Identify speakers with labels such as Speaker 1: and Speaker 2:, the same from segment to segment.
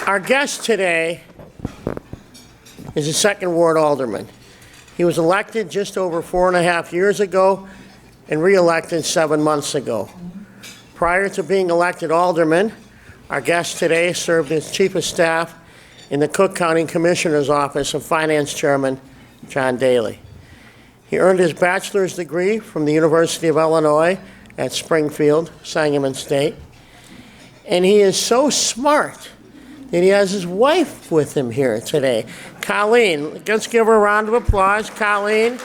Speaker 1: Our guest today is a second ward alderman. He was elected just over 4.5 years ago and re-elected 7 months ago. Prior to being elected alderman, our guest today served as chief of staff in the Cook County Commissioner's Office of Finance Chairman John Daly. He earned his bachelor's degree from the University of Illinois at Springfield, Sangamon State. And he is so smart that he has his wife with him here today. Colleen, let's give her a round of applause. Colleen.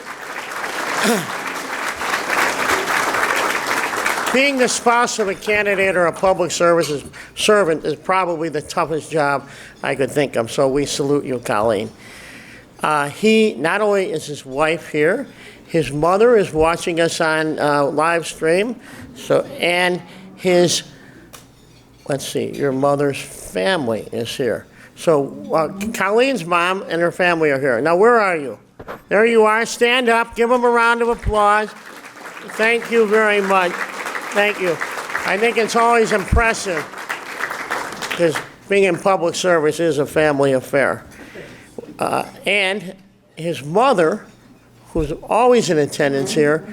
Speaker 1: Being the spouse of a candidate or a public services servant is probably the toughest job I could think of, so we salute you, Colleen. He, not only is his wife here, his mother is watching us on live stream, and his, let's see, your mother's family is here. So Colleen's mom and her family are here. Now, where are you? There you are. Stand up. Give them a round of applause. Thank you very much. Thank you. I think it's always impressive because being in public service is a family affair. And his mother, who's always in attendance here,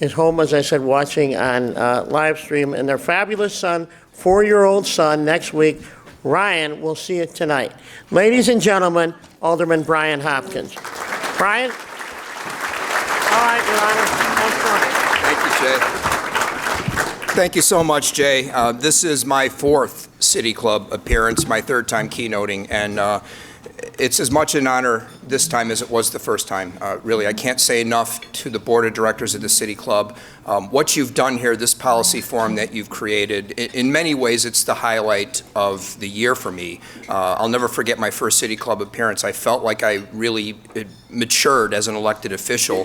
Speaker 1: is home, as I said, watching on live stream, and their fabulous son, 4-year-old son, next week, Ryan, will see it tonight. Ladies and gentlemen, Alderman Brian Hopkins. Brian? All right, Your Honor.
Speaker 2: Thank you, Jay. Thank you so much, Jay. This is my 4th City Club appearance, my 3rd time keynoting, and it's as much an honor this time as it was the first time. Really, I can't say enough to the board of directors of the City Club. What you've done here, this policy forum that you've created, in many ways it's the highlight of the year for me. I'll never forget my first City Club appearance. I felt like I really matured as an elected official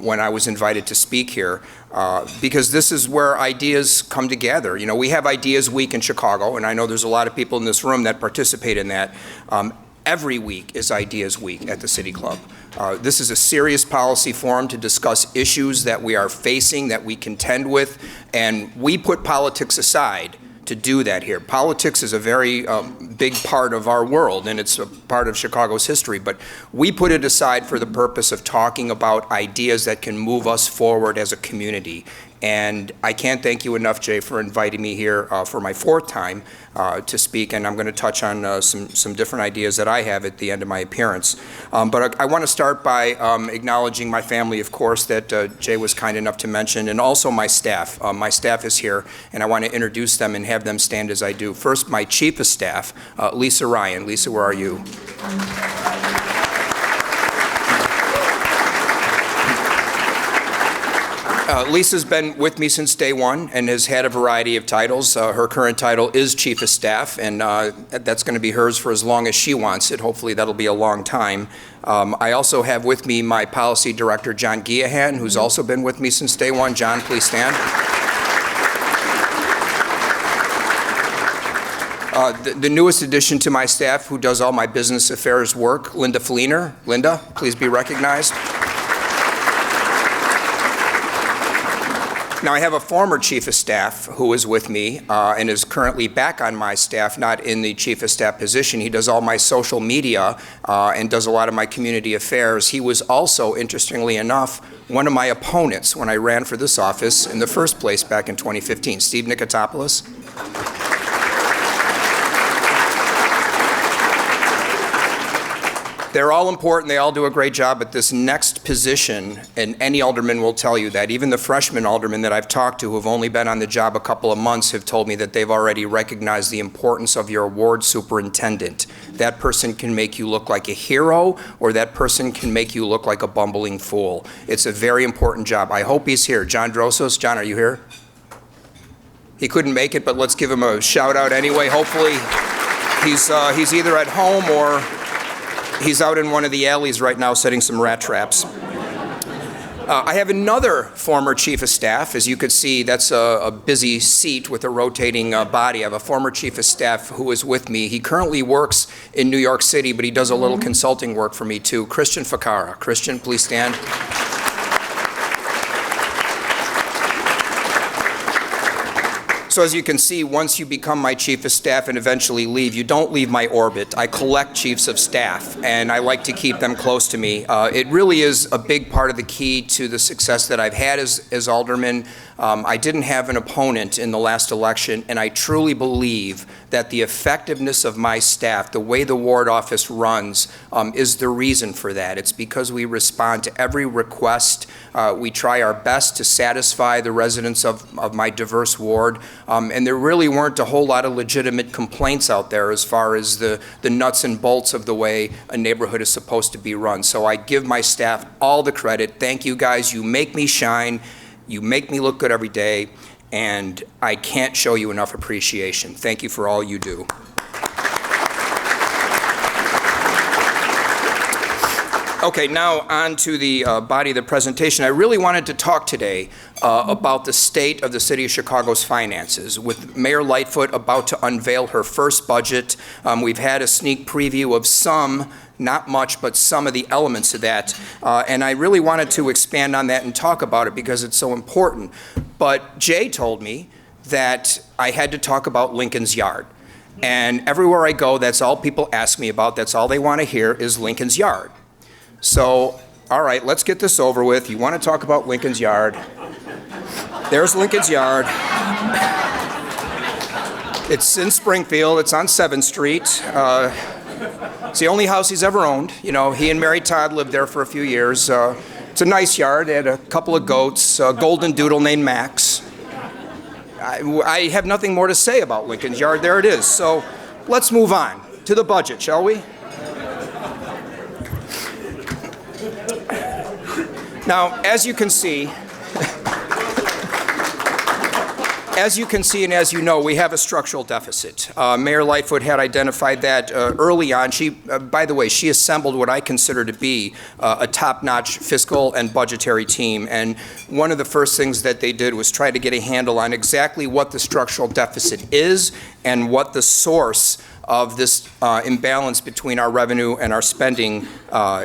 Speaker 2: when I was invited to speak here, because this is where ideas come together. You know, we have Ideas Week in Chicago, and I know there's a lot of people in this room that participate in that. Every week is Ideas Week at the City Club. This is a serious policy forum to discuss issues that we are facing, that we contend with, and we put politics aside to do that here. Politics is a very big part of our world, and it's a part of Chicago's history, but we put it aside for the purpose of talking about ideas that can move us forward as a community. And I can't thank you enough, Jay, for inviting me here for my 4th time to speak, and I'm going to touch on some different ideas that I have at the end of my appearance. But I want to start by acknowledging my family, of course, that Jay was kind enough to mention, and also my staff. My staff is here, and I want to introduce them and have them stand as I do. First, my chief of staff, Lisa Ryan. Lisa, where are you? Lisa's been with me since day one and has had a variety of titles. Her current title is Chief of Staff, and that's going to be hers for as long as she wants it. Hopefully that'll be a long time. I also have with me my Policy Director, John Guillahan, who's also been with me since day one. John, please stand. The newest addition to my staff, who does all my business affairs work, Linda Fleener. Linda, please be recognized. Now, I have a former chief of staff who is with me and is currently back on my staff, not in the chief of staff position. He does all my social media and does a lot of my community affairs. He was also, interestingly enough, one of my opponents when I ran for this office in the first place back in 2015. Steve Nikotopoulos. They're all important, they all do a great job, but this next position, and any alderman will tell you that, even the freshman aldermen that I've talked to who have only been on the job a couple of months have told me that they've already recognized the importance of your ward superintendent. That person can make you look like a hero, or that person can make you look like a bumbling fool. It's a very important job. I hope he's here. John Drosos. John, are you here? He couldn't make it, but let's give him a shout out anyway. Hopefully he's either at home or he's out in one of the alleys right now setting some rat traps. I have another former chief of staff. As you could see, that's a busy seat with a rotating body. I have a former chief of staff who is with me. He currently works in New York City, but he does a little consulting work for me too. Christian Ficara. Christian, please stand. So as you can see, once you become my chief of staff and eventually leave, you don't leave my orbit. I collect chiefs of staff, and I like to keep them close to me. It really is a big part of the key to the success that I've had as alderman. I didn't have an opponent in the last election, and I truly believe that the effectiveness of my staff, the way the ward office runs, is the reason for that. It's because we respond to every request. We try our best to satisfy the residents of my diverse ward, and there really weren't a whole lot of legitimate complaints out there as far as the nuts and bolts of the way a neighborhood is supposed to be run. So I give my staff all the credit. Thank you guys. You make me shine. You make me look good every day, and I can't show you enough appreciation. Thank you for all you do. Okay, now on to the body of the presentation. I really wanted to talk today about the state of the City of Chicago's finances. With Mayor Lightfoot about to unveil her first budget, we've had a sneak preview of some, not much, but some of the elements of that. And I really wanted to expand on that and talk about it because it's so important. But Jay told me that I had to talk about Lincoln's Yard. And everywhere I go, that's all people ask me about. That's all they want to hear is Lincoln's Yard. So, all right, let's get this over with. You want to talk about Lincoln's Yard? There's Lincoln's Yard. It's in Springfield. It's on 7th Street. It's the only house he's ever owned. You know, he and Mary Todd lived there for a few years. It's a nice yard. They had a couple of goats, a golden doodle named Max. I have nothing more to say about Lincoln's Yard. There it is. So let's move on to the budget, shall we? Now, as you can see, and as you know, we have a structural deficit. Mayor Lightfoot had identified that early on. By the way, she assembled what I consider to be a top-notch fiscal and budgetary team. And one of the first things that they did was try to get a handle on exactly what the structural deficit is and what the source of this imbalance between our revenue and our spending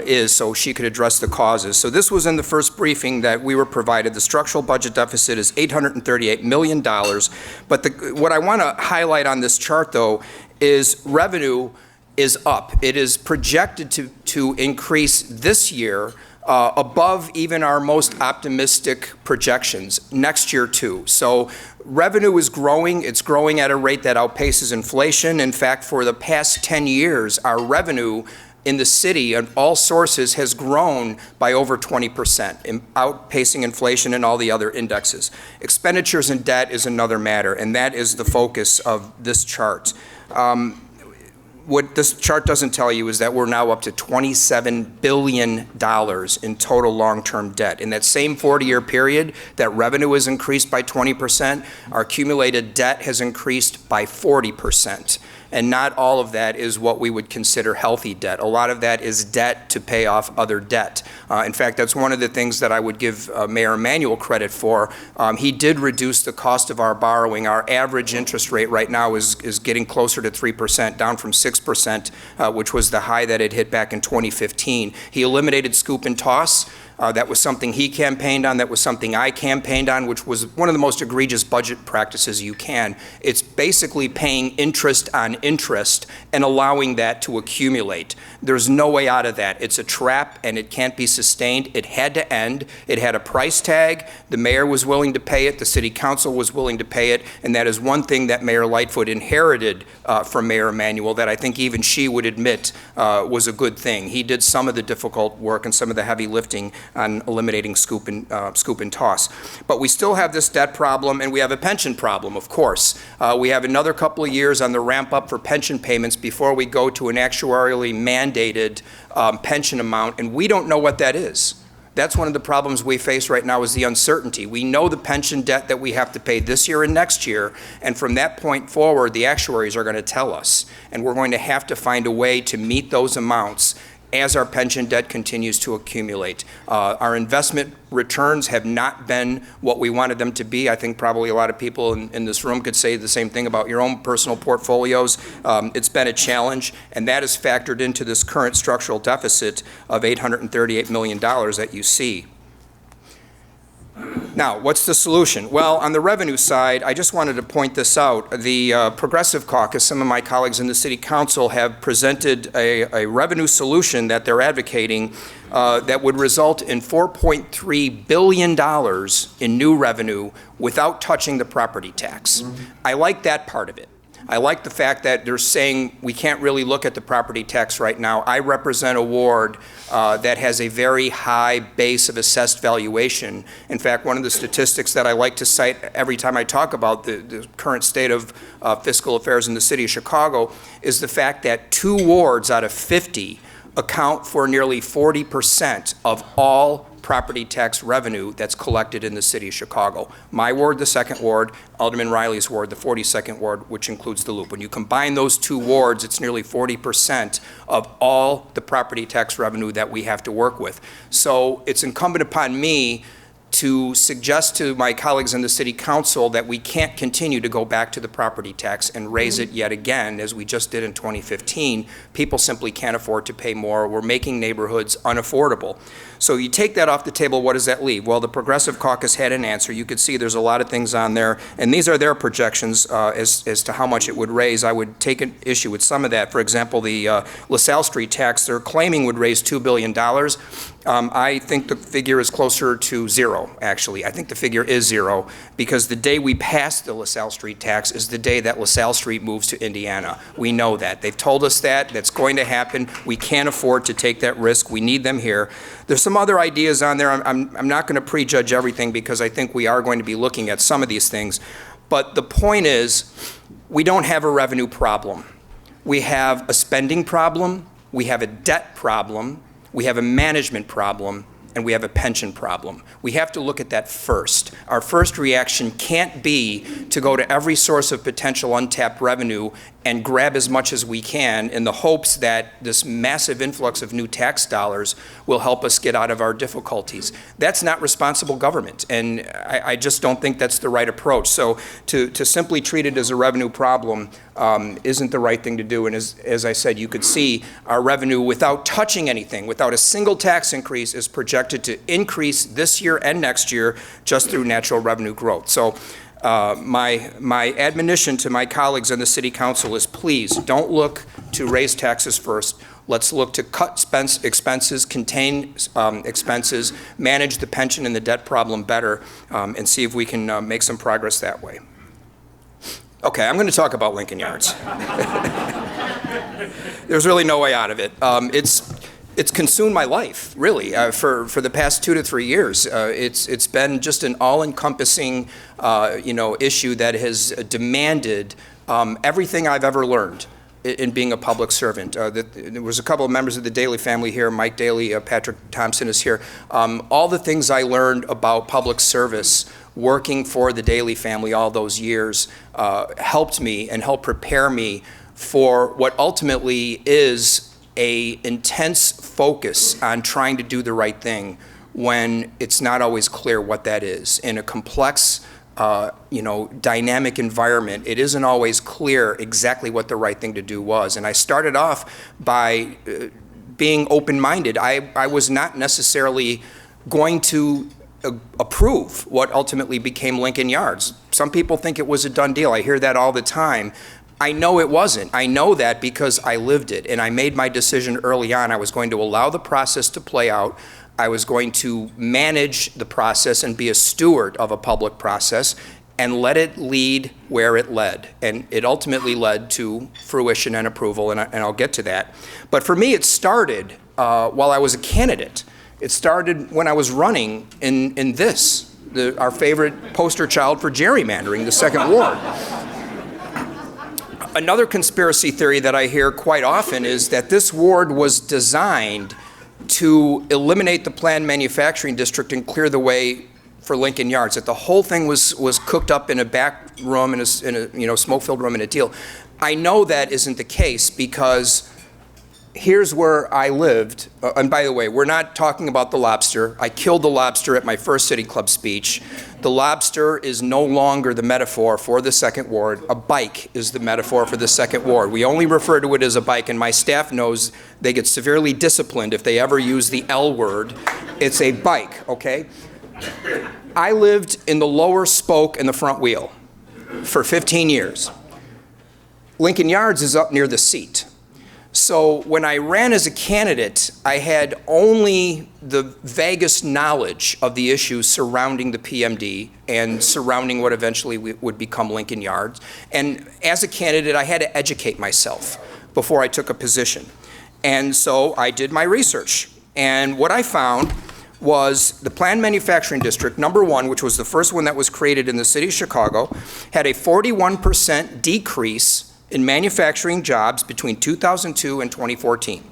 Speaker 2: is, so she could address the causes. So this was in the first briefing that we were provided. The structural budget deficit is $838 million. But what I want to highlight on this chart, though, is revenue is up. It is projected to increase this year above even our most optimistic projections next year too. So revenue is growing. It's growing at a rate that outpaces inflation. In fact, for the past 10 years, our revenue in the city of all sources has grown by over 20%, outpacing inflation and all the other indexes. Expenditures and debt is another matter, and that is the focus of this chart. What this chart doesn't tell you is that we're now up to $27 billion in total long-term debt. In that same 40-year period, that revenue has increased by 20%, our accumulated debt has increased by 40%. And not all of that is what we would consider healthy debt. A lot of that is debt to pay off other debt. In fact, that's one of the things that I would give Mayor Emanuel credit for. He did reduce the cost of our borrowing. Our average interest rate right now is getting closer to 3%, down from 6%, which was the high that it hit back in 2015. He eliminated scoop and toss. That was something he campaigned on. That was something I campaigned on, which was one of the most egregious budget practices you can. It's basically paying interest on interest and allowing that to accumulate. There's no way out of that. It's a trap, and it can't be sustained. It had to end. It had a price tag. The mayor was willing to pay it. The city council was willing to pay it, and that is one thing that Mayor Lightfoot inherited from Mayor Emanuel that I think even she would admit was a good thing. He did some of the difficult work and some of the heavy lifting on eliminating scoop and toss. But we still have this debt problem, and we have a pension problem, of course. We have another couple of years on the ramp up for pension payments before we go to an actuarially mandated pension amount, and we don't know what that is. That's one of the problems we face right now is the uncertainty. We know the pension debt that we have to pay this year and next year, and from that point forward, the actuaries are going to tell us, and we're going to have to find a way to meet those amounts as our pension debt continues to accumulate. Our investment returns have not been what we wanted them to be. I think probably a lot of people in this room could say the same thing about your own personal portfolios. It's been a challenge, and that is factored into this current structural deficit of $838 million that you see. Now, what's the solution? Well, on the revenue side, I just wanted to point this out. The Progressive Caucus, some of my colleagues in the City Council have presented a revenue solution that they're advocating that would result in $4.3 billion in new revenue without touching the property tax. I like that part of it. I like the fact that they're saying we can't really look at the property tax right now. I represent a ward that has a very high base of assessed valuation. In fact, one of the statistics that I like to cite every time I talk about the current state of fiscal affairs in the city of Chicago is the fact that 2 wards out of 50 account for nearly 40% of all property tax revenue that's collected in the city of Chicago. My ward, the 2nd ward, Alderman Riley's ward, the 42nd ward, which includes the Loop. When you combine those 2 wards, it's nearly 40% of all the property tax revenue that we have to work with. So it's incumbent upon me to suggest to my colleagues in the City Council that we can't continue to go back to the property tax and raise it yet again, as we just did in 2015. People simply can't afford to pay more. We're making neighborhoods unaffordable. So you take that off the table, what does that leave? Well, the Progressive Caucus had an answer. You could see there's a lot of things on there, and these are their projections as to how much it would raise. I would take an issue with some of that. For example, the LaSalle Street tax they're claiming would raise $2 billion. I think the figure is closer to 0, actually. I think the figure is 0 because the day we pass the LaSalle Street tax is the day that LaSalle Street moves to Indiana. We know that. They've told us that. That's going to happen. We can't afford to take that risk. We need them here. There's some other ideas on there. I'm not going to prejudge everything because I think we are going to be looking at some of these things. But the point is, we don't have a revenue problem. We have a spending problem. We have a debt problem. We have a management problem, and we have a pension problem. We have to look at that first. Our first reaction can't be to go to every source of potential untapped revenue and grab as much as we can in the hopes that this massive influx of new tax dollars will help us get out of our difficulties. That's not responsible government, and I just don't think that's the right approach. So to simply treat it as a revenue problem isn't the right thing to do, and as I said, you could see our revenue without touching anything, without a single tax increase, is projected to increase this year and next year just through natural revenue growth. So my admonition to my colleagues on the City Council is please don't look to raise taxes first. Let's look to cut expenses, contain expenses, manage the pension and the debt problem better, and see if we can make some progress that way. Okay, I'm going to talk about Lincoln Yards. There's really no way out of it. It's consumed my life, really, for the past 2 to 3 years. It's been just an all-encompassing, issue that has demanded everything I've ever learned in being a public servant. There was a couple of members of the Daley family here. Mike Daley, Patrick Thompson is here. All the things I learned about public service working for the Daley family all those years helped me and helped prepare me for what ultimately is a intense focus on trying to do the right thing when it's not always clear what that is. In a complex, dynamic environment, it isn't always clear exactly what the right thing to do was. And I started off by being open-minded. I was not necessarily going to approve what ultimately became Lincoln Yards. Some people think it was a done deal. I hear that all the time. I know it wasn't. I know that because I lived it, and I made my decision early on. I was going to allow the process to play out. I was going to manage the process and be a steward of a public process and let it lead where it led. And it ultimately led to fruition and approval, and I'll get to that. But for me, it started while I was a candidate. It started when I was running in this, our favorite poster child for gerrymandering, the 2nd Ward. Another conspiracy theory that I hear quite often is that this ward was designed to eliminate the planned manufacturing district and clear the way for Lincoln Yards, that the whole thing was cooked up in a back room, in a smoke-filled room in a deal. I know that isn't the case because here's where I lived. And by the way, we're not talking about the lobster. I killed the lobster at my first City Club speech. The lobster is no longer the metaphor for the 2nd Ward. A bike is the metaphor for the 2nd Ward. We only refer to it as a bike, and my staff knows they get severely disciplined if they ever use the L word. It's a bike, okay? I lived in the lower spoke and the front wheel for 15 years. Lincoln Yards is up near the seat. So when I ran as a candidate, I had only the vaguest knowledge of the issues surrounding the PMD and surrounding what eventually would become Lincoln Yards. And as a candidate, I had to educate myself before I took a position. And so I did my research. And what I found was the Planned Manufacturing District, number 1, which was the first one that was created in the city of Chicago, had a 41% decrease in manufacturing jobs between 2002 and 2014.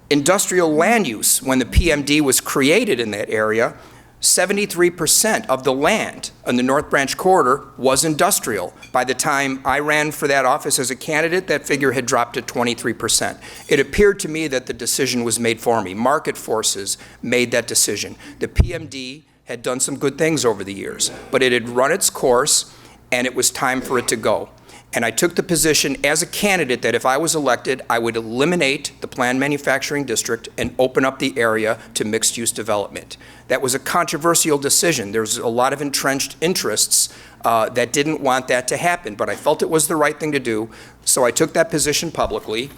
Speaker 2: Industrial land use, when the PMD was created in that area, 73% of the land in the North Branch corridor was industrial. By the time I ran for that office as a candidate, that figure had dropped to 23%. It appeared to me that the decision was made for me. Market forces made that decision. The PMD had done some good things over the years, but it had run its course, and it was time for it to go. And I took the position as a candidate that if I was elected, I would eliminate the Planned Manufacturing District and open up the area to mixed-use development. That was a controversial decision. There's a lot of entrenched interests that didn't want that to happen, but I felt it was the right thing to do, so I took that position publicly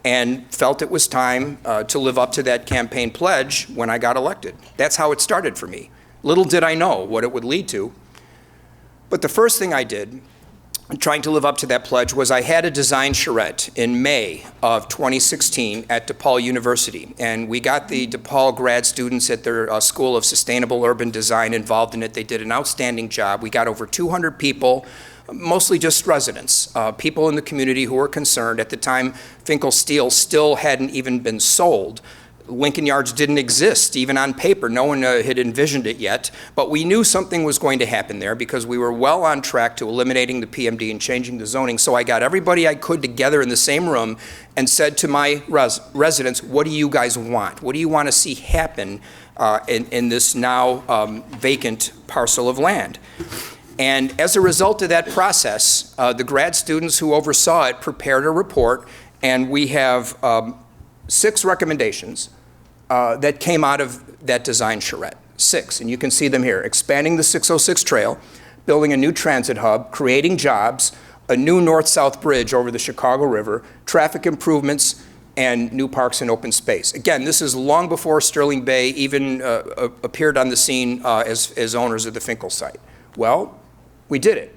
Speaker 2: and felt it was time to live up to that campaign pledge when I got elected. That's how it started for me. Little did I know what it would lead to. But the first thing I did, trying to live up to that pledge, was I had a design charrette in May of 2016 at DePaul University. And we got the DePaul grad students at their School of Sustainable Urban Design involved in it. They did an outstanding job. We got over 200 people, mostly just residents, people in the community who were concerned. At the time, Finkel Steel still hadn't even been sold. Lincoln Yards didn't exist, even on paper. No one had envisioned it yet, but we knew something was going to happen there because we were well on track to eliminating the PMD and changing the zoning. So I got everybody I could together in the same room and said to my residents, what do you guys want? What do you want to see happen in this now vacant parcel of land? And as a result of that process, the grad students who oversaw it prepared a report, and we have 6 recommendations that came out of that design charrette. 6, and you can see them here. Expanding the 606 trail, building a new transit hub, creating jobs, a new north-south bridge over the Chicago River, traffic improvements, and new parks and open space. Again, this is long before Sterling Bay even appeared on the scene as owners of the Finkel site. Well, we did it.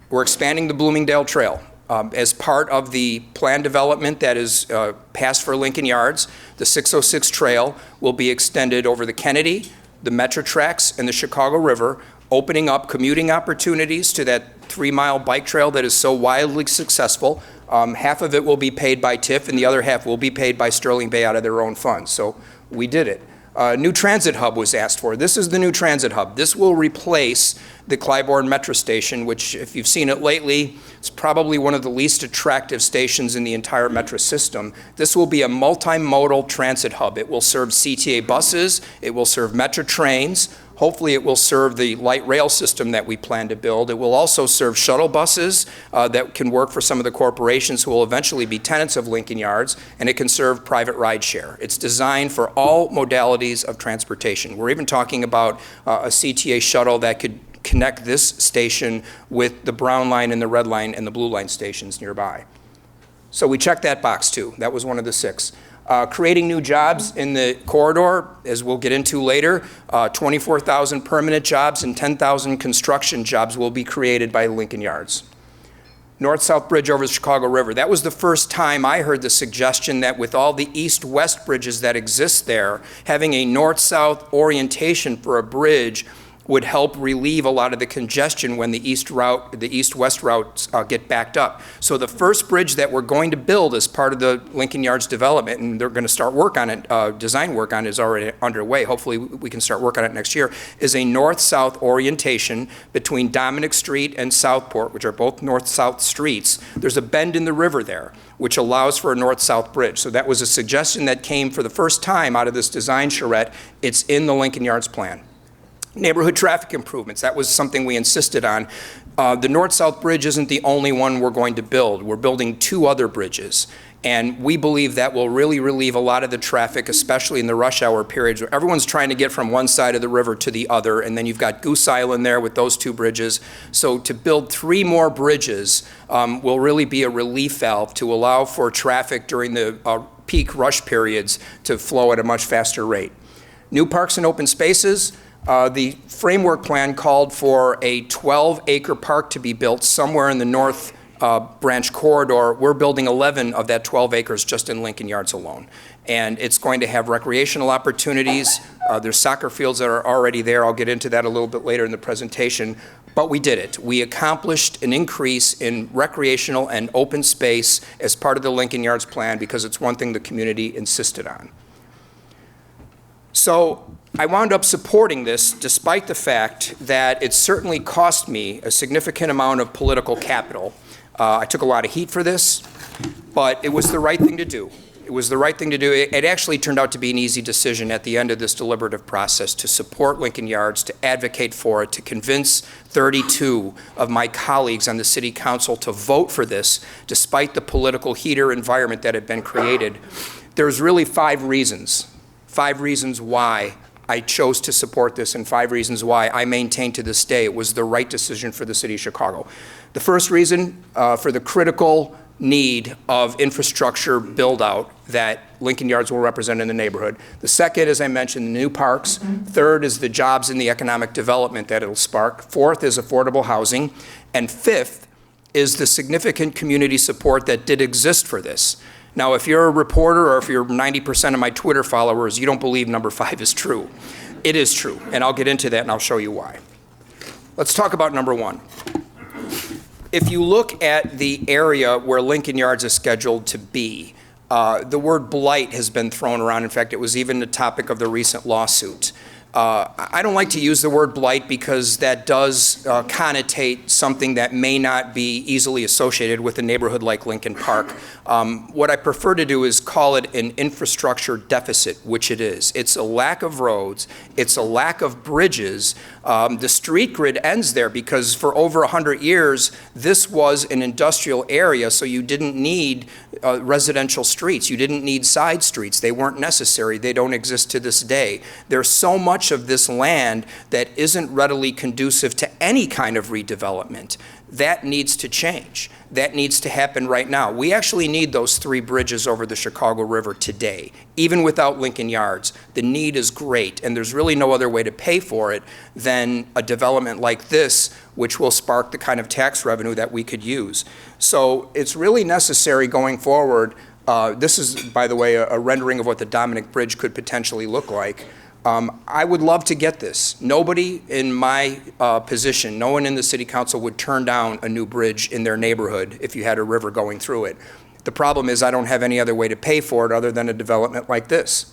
Speaker 2: We're expanding the Bloomingdale Trail. As part of the plan development that is passed for Lincoln Yards, the 606 trail will be extended over the Kennedy, the Metro tracks, and the Chicago River, opening up commuting opportunities to that 3-mile bike trail that is so wildly successful. Half of it will be paid by TIF, and the other half will be paid by Sterling Bay out of their own funds. So we did it. New transit hub was asked for. This is the new transit hub. This will replace the Clybourne Metro Station, which, if you've seen it lately, it's probably one of the least attractive stations in the entire Metro system. This will be a multimodal transit hub. It will serve CTA buses. It will serve Metro trains. Hopefully it will serve the light rail system that we plan to build. It will also serve shuttle buses that can work for some of the corporations who will eventually be tenants of Lincoln Yards, and it can serve private rideshare. It's designed for all modalities of transportation. We're even talking about a CTA shuttle that could connect this station with the Brown Line and the Red Line and the Blue Line stations nearby. So we checked that box too. That was one of the 6. Creating new jobs in the corridor, as we'll get into later, 24,000 permanent jobs and 10,000 construction jobs will be created by Lincoln Yards. North-South bridge over the Chicago River. That was the first time I heard the suggestion that with all the east-west bridges that exist there, having a north-south orientation for a bridge would help relieve a lot of the congestion when the east-west routes get backed up. So the first bridge that we're going to build as part of the Lincoln Yards development, and they're going to start work on it, design work on it is already underway, hopefully we can start work on it next year, is a north-south orientation between Dominic Street and Southport, which are both north-south streets. There's a bend in the river there, which allows for a north-south bridge. So that was a suggestion that came for the first time out of this design charrette. It's in the Lincoln Yards plan. Neighborhood traffic improvements, that was something we insisted on. The North-South Bridge isn't the only one we're going to build. We're building 2 other bridges. And we believe that will really relieve a lot of the traffic, especially in the rush hour periods where everyone's trying to get from one side of the river to the other, and then you've got Goose Island there with those 2 bridges. So to build 3 more bridges will really be a relief valve to allow for traffic during the peak rush periods to flow at a much faster rate. New parks and open spaces. The framework plan called for a 12-acre park to be built somewhere in the North Branch corridor. We're building 11 of that 12 acres just in Lincoln Yards alone. And it's going to have recreational opportunities. There's soccer fields that are already there. I'll get into that a little bit later in the presentation. But we did it. We accomplished an increase in recreational and open space as part of the Lincoln Yards plan because it's one thing the community insisted on. So I wound up supporting this despite the fact that it certainly cost me a significant amount of political capital. I took a lot of heat for this, but it was the right thing to do. It was the right thing to do. It actually turned out to be an easy decision at the end of this deliberative process to support Lincoln Yards, to advocate for it, to convince 32 of my colleagues on the city council to vote for this, despite the political heater environment that had been created. There's really 5 reasons why I chose to support this and 5 reasons why I maintain to this day it was the right decision for the city of Chicago. The first reason, for the critical need of infrastructure build-out that Lincoln Yards will represent in the neighborhood. The second, as I mentioned, the new parks. Third is the jobs and the economic development that it'll spark. Fourth is affordable housing. And fifth is the significant community support that did exist for this. Now, if you're a reporter or if you're 90% of my Twitter followers, you don't believe number 5 is true. It is true, and I'll get into that and I'll show you why. Let's talk about number 1. If you look at the area where Lincoln Yards is scheduled to be, the word blight has been thrown around. In fact, it was even the topic of the recent lawsuit. I don't like to use the word blight because that does connotate something that may not be easily associated with a neighborhood like Lincoln Park. What I prefer to do is call it an infrastructure deficit, which it is. It's a lack of roads. It's a lack of bridges. The street grid ends there because for over 100 years, this was an industrial area, so you didn't need residential streets. You didn't need side streets. They weren't necessary. They don't exist to this day. There's so much of this land that isn't readily conducive to any kind of redevelopment. That needs to change. That needs to happen right now. We actually need those 3 bridges over the Chicago River today. Even without Lincoln Yards, the need is great, and there's really no other way to pay for it than a development like this, which will spark the kind of tax revenue that we could use. So it's really necessary going forward. This is, by the way, a rendering of what the Dominic Bridge could potentially look like. I would love to get this. Nobody in my position, no one in the city council would turn down a new bridge in their neighborhood if you had a river going through it. The problem is I don't have any other way to pay for it other than a development like this.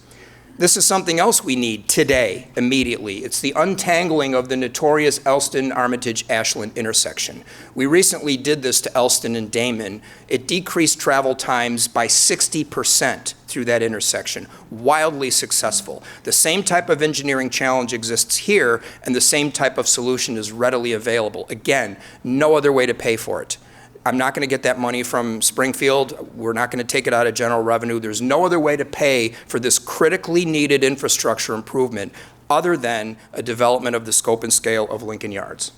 Speaker 2: This is something else we need today, immediately. It's the untangling of the notorious Elston-Armitage-Ashland intersection. We recently did this to Elston and Damon. It decreased travel times by 60% through that intersection. Wildly successful. The same type of engineering challenge exists here, and the same type of solution is readily available. Again, no other way to pay for it. I'm not going to get that money from Springfield. We're not going to take it out of general revenue. There's no other way to pay for this critically needed infrastructure improvement other than a development of the scope and scale of Lincoln Yards.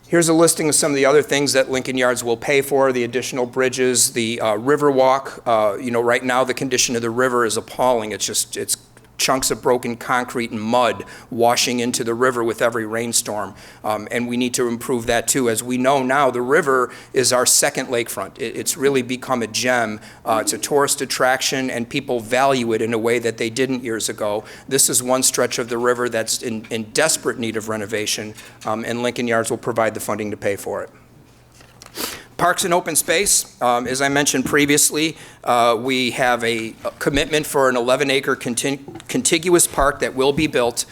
Speaker 2: Here's a listing of some of the other things that Lincoln Yards will pay for, the additional bridges, the river walk. Right now the condition of the river is appalling. It's chunks of broken concrete and mud washing into the river with every rainstorm. And we need to improve that too. As we know now, the river is our second lakefront. It's really become a gem. It's a tourist attraction and people value it in a way that they didn't years ago. This is one stretch of the river that's in desperate need of renovation, and Lincoln Yards will provide the funding to pay for it. Parks and open space, as I mentioned previously, we have a commitment for an 11-acre contiguous park that will be built.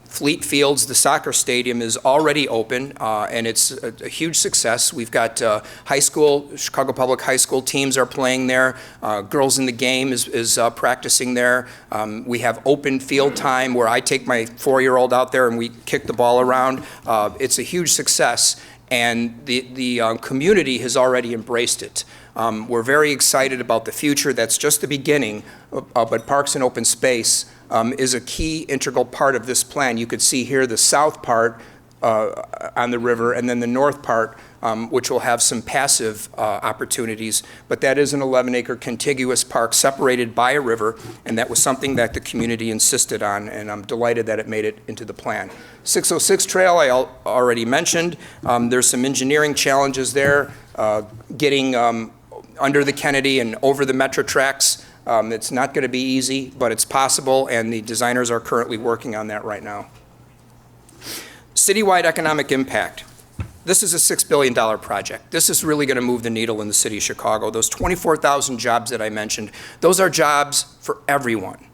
Speaker 2: Fleet Fields, the soccer stadium, is already open, and it's a huge success. We've got high school, Chicago Public High School teams are playing there. Girls in the Game is practicing there. We have open field time where I take my 4-year-old out there and we kick the ball around. It's a huge success. And the community has already embraced it. We're very excited about the future. That's just the beginning, but Parks and Open Space is a key integral part of this plan. You could see here the south part on the river, and then the north part, which will have some passive opportunities. But that is an 11-acre contiguous park separated by a river, and that was something that the community insisted on, and I'm delighted that it made it into the plan. 606 Trail, I already mentioned. There's some engineering challenges there, getting under the Kennedy and over the Metro tracks. It's not going to be easy, but it's possible, and the designers are currently working on that right now. Citywide economic impact. This is a $6 billion project. This is really going to move the needle in the city of Chicago. Those 24,000 jobs that I mentioned, those are jobs for everyone.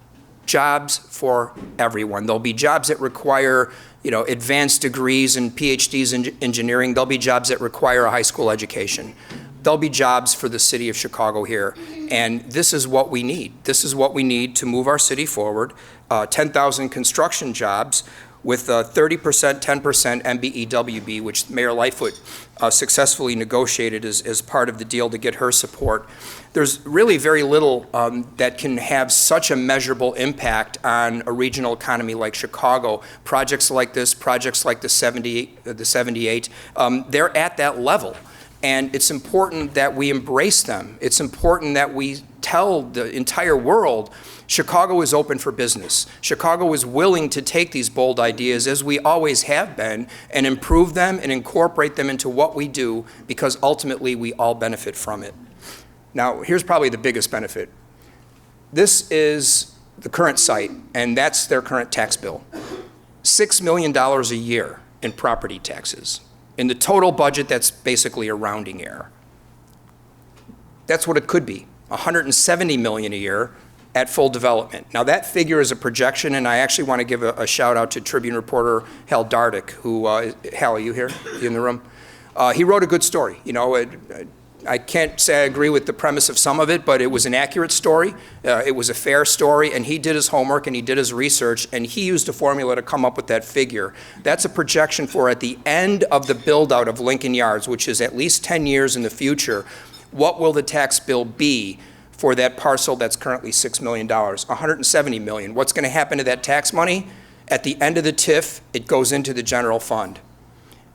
Speaker 2: Jobs for everyone. There'll be jobs that require, advanced degrees and PhDs in engineering. There'll be jobs that require a high school education. There'll be jobs for the city of Chicago here. And this is what we need. This is what we need to move our city forward. 10,000 construction jobs with 30%, 10% MBEWB, which Mayor Lightfoot successfully negotiated as part of the deal to get her support. There's really very little that can have such a measurable impact on a regional economy like Chicago. Projects like this, projects like the 78, they're at that level. And it's important that we embrace them. It's important that we tell the entire world Chicago is open for business. Chicago is willing to take these bold ideas, as we always have been, and improve them and incorporate them into what we do, because ultimately we all benefit from it. Now, here's probably the biggest benefit. This is the current site, and that's their current tax bill. $6 million a year in property taxes. In the total budget, that's basically a rounding error. That's what it could be, $170 million a year at full development. Now that figure is a projection, and I actually want to give a shout out to Tribune reporter Hal Dardick, who, Hal, are you here? You in the room? He wrote a good story. I can't say I agree with the premise of some of it, but it was an accurate story. It was a fair story, and he did his homework and he did his research, and he used a formula to come up with that figure. That's a projection for at the end of the build-out of Lincoln Yards, which is at least 10 years in the future. What will the tax bill be for that parcel that's currently $6 million, $170 million? What's going to happen to that tax money? At the end of the TIF, it goes into the general fund.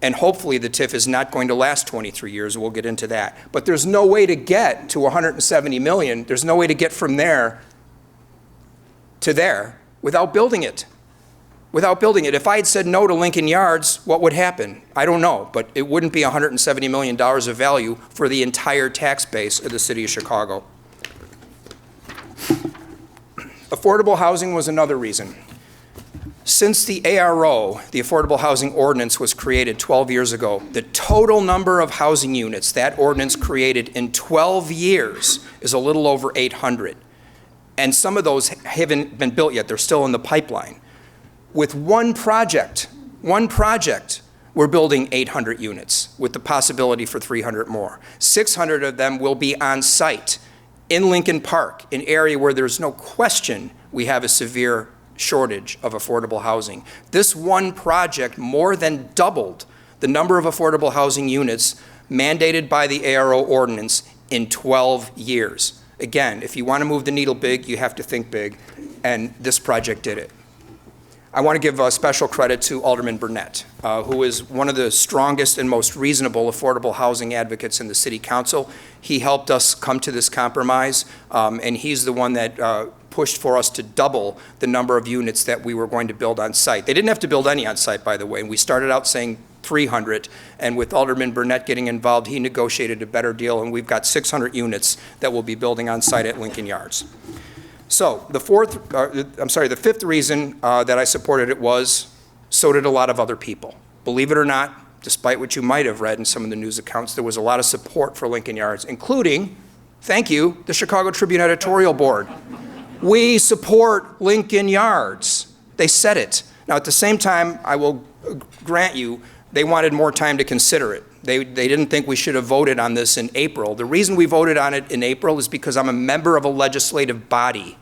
Speaker 2: And hopefully the TIF is not going to last 23 years. We'll get into that. But there's no way to get to $170 million. There's no way to get from there to there without building it. Without building it. If I had said no to Lincoln Yards, what would happen? I don't know, but it wouldn't be $170 million of value for the entire tax base of the city of Chicago. Affordable housing was another reason. Since the ARO, the Affordable Housing Ordinance, was created 12 years ago, the total number of housing units that ordinance created in 12 years is a little over 800. And some of those haven't been built yet. They're still in the pipeline. With one project, we're building 800 units with the possibility for 300 more. 600 of them will be on site in Lincoln Park, an area where there's no question we have a severe shortage of affordable housing. This one project more than doubled the number of affordable housing units mandated by the ARO ordinance in 12 years. Again, if you want to move the needle big, you have to think big, and this project did it. I want to give special credit to Alderman Burnett, who is one of the strongest and most reasonable affordable housing advocates in the City Council. He helped us come to this compromise, and he's the one that pushed for us to double the number of units that we were going to build on site. They didn't have to build any on site, by the way, and we started out saying 300, and with Alderman Burnett getting involved, he negotiated a better deal, and we've got 600 units that we'll be building on site at Lincoln Yards. So the fifth reason that I supported it was, so did a lot of other people. Believe it or not, despite what you might have read in some of the news accounts, there was a lot of support for Lincoln Yards, including, thank you, the Chicago Tribune editorial board. We support Lincoln Yards. They said it. Now, at the same time, I will grant you, they wanted more time to consider it. They didn't think we should have voted on this in April. The reason we voted on it in April is because I'm a member of a legislative body.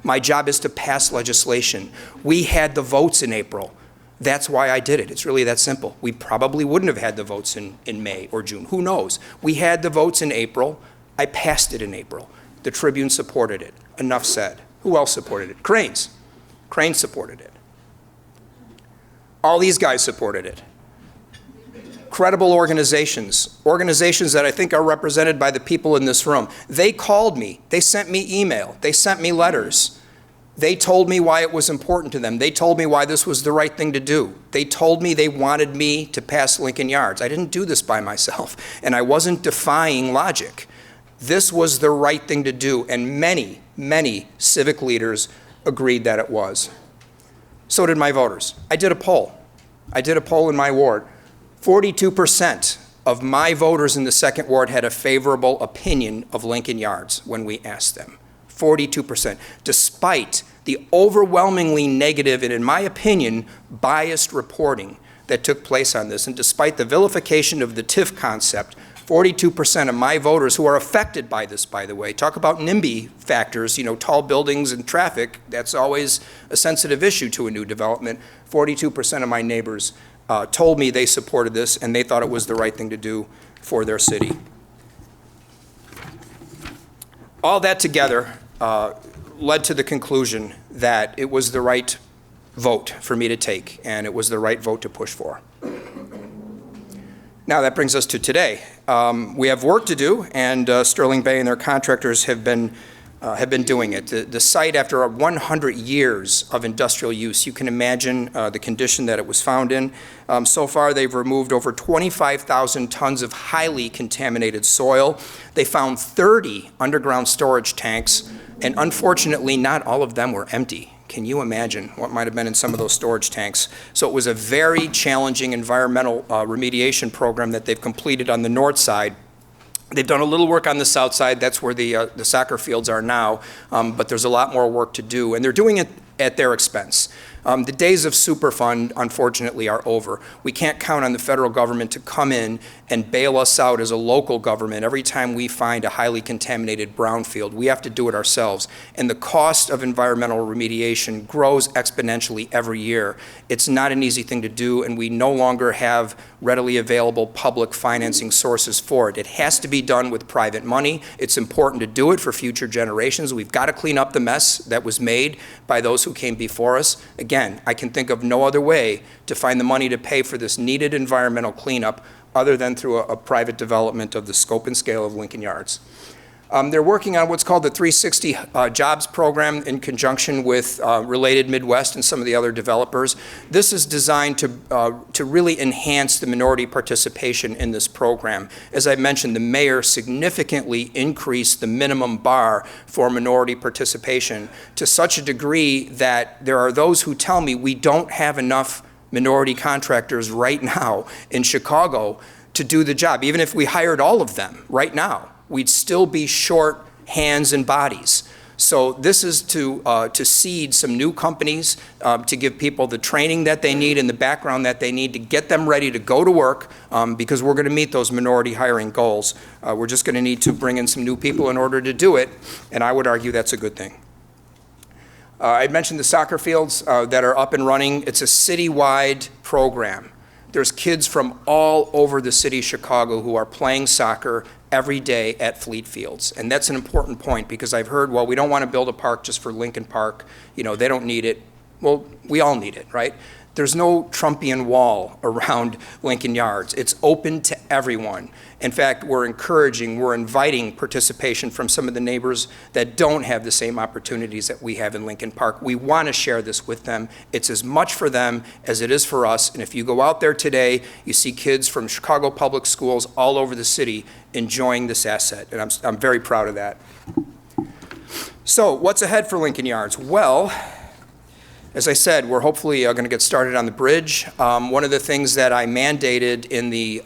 Speaker 2: My job is to pass legislation. We had the votes in April. That's why I did it. It's really that simple. We probably wouldn't have had the votes in May or June. Who knows? We had the votes in April. I passed it in April. The Tribune supported it. Enough said. Who else supported it? Cranes. Cranes supported it. All these guys supported it. Credible organizations that I think are represented by the people in this room. They called me. They sent me email. They sent me letters. They told me why it was important to them. They told me why this was the right thing to do. They told me they wanted me to pass Lincoln Yards. I didn't do this by myself, and I wasn't defying logic. This was the right thing to do, and many, many civic leaders agreed that it was. So did my voters. I did a poll. I did a poll in my ward. 42% of my voters in the second ward had a favorable opinion of Lincoln Yards when we asked them. 42%, despite the overwhelmingly negative and, in my opinion, biased reporting that took place on this, and despite the vilification of the TIF concept, 42% of my voters who are affected by this, by the way, talk about NIMBY factors, tall buildings and traffic, that's always a sensitive issue to a new development. 42% of my neighbors told me they supported this and they thought it was the right thing to do for their city. All that together led to the conclusion that it was the right vote for me to take, and it was the right vote to push for. Now that brings us to today. We have work to do, and Sterling Bay and their contractors have been doing it. The site, after 100 years of industrial use, you can imagine the condition that it was found in. So far, they've removed over 25,000 tons of highly contaminated soil. They found 30 underground storage tanks, and unfortunately, not all of them were empty. Can you imagine what might have been in some of those storage tanks? So it was a very challenging environmental remediation program that they've completed on the north side. They've done a little work on the south side. That's where the soccer fields are now, but there's a lot more work to do, and they're doing it at their expense. The days of Superfund, unfortunately, are over. We can't count on the federal government to come in and bail us out as a local government every time we find a highly contaminated brownfield. We have to do it ourselves. And the cost of environmental remediation grows exponentially every year. It's not an easy thing to do, and we no longer have readily available public financing sources for it. It has to be done with private money. It's important to do it for future generations. We've got to clean up the mess that was made by those who came before us. Again, I can think of no other way to find the money to pay for this needed environmental cleanup other than through a private development of the scope and scale of Lincoln Yards. They're working on what's called the 360 Jobs program in conjunction with Related Midwest and some of the other developers. This is designed to really enhance the minority participation in this program. As I mentioned, the mayor significantly increased the minimum bar for minority participation to such a degree that there are those who tell me we don't have enough minority contractors right now in Chicago to do the job. Even if we hired all of them right now, we'd still be short hands and bodies. So this is to seed some new companies, to give people the training that they need and the background that they need to get them ready to go to work, because we're going to meet those minority hiring goals. We're just going to need to bring in some new people in order to do it, and I would argue that's a good thing. I mentioned the soccer fields that are up and running. It's a citywide program. There's kids from all over the city of Chicago who are playing soccer every day at Fleet Fields. And that's an important point, because I've heard, well, we don't want to build a park just for Lincoln Park. They don't need it. Well, we all need it, right? There's no Trumpian wall around Lincoln Yards. It's open to everyone. In fact, we're inviting participation from some of the neighbors that don't have the same opportunities that we have in Lincoln Park. We want to share this with them. It's as much for them as it is for us. And if you go out there today, you see kids from Chicago public schools all over the city enjoying this asset. And I'm very proud of that. So what's ahead for Lincoln Yards? Well, As I said, we're hopefully going to get started on the bridge. One of the things that I mandated in the